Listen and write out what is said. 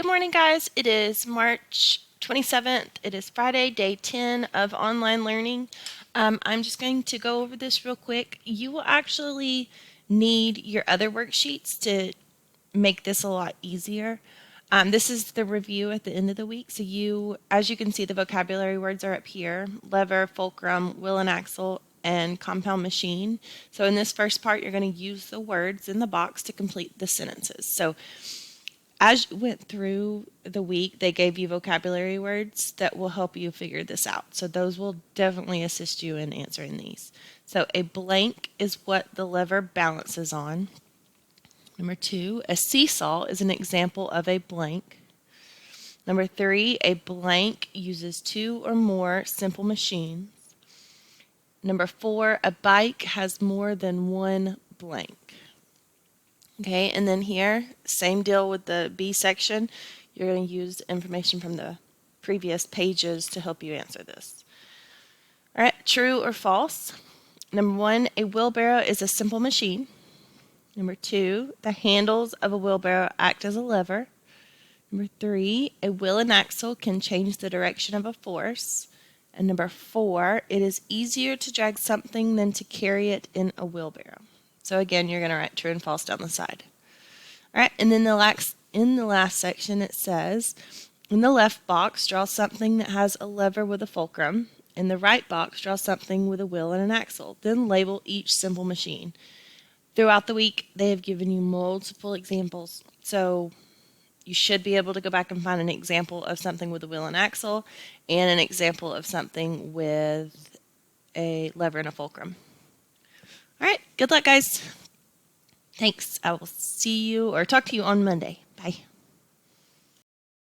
Good morning, guys. It is March 27th. It is Friday, day 10 of online learning. I'm just going to go over this real quick. You will actually need your other worksheets to make this a lot easier. This is the review at the end of the week. So as you can see, the vocabulary words are up here: lever, fulcrum, wheel and axle, and compound machine. So in this first part, you're going to use the words in the box to complete the sentences. So as you went through the week, they gave you vocabulary words that will help you figure this out. So those will definitely assist you in answering these. So a blank is what the lever balances on. Number 2, a seesaw is an example of a blank. Number 3, a blank uses 2 or more simple machines. Number 4, a bike has more than one blank. Okay, and then here, same deal with the B section. You're going to use information from the previous pages to help you answer this. All right, true or false? Number 1, a wheelbarrow is a simple machine. Number 2, the handles of a wheelbarrow act as a lever. Number 3, a wheel and axle can change the direction of a force. And number 4, it is easier to drag something than to carry it in a wheelbarrow. So again, you're going to write true and false down the side. All right, and then in the last section it says, in the left box, draw something that has a lever with a fulcrum. In the right box, draw something with a wheel and an axle. Then label each simple machine. Throughout the week, they have given you multiple examples. So you should be able to go back and find an example of something with a wheel and axle and an example of something with a lever and a fulcrum. All right, good luck, guys. Thanks. I will see you or talk to you on Monday. Bye.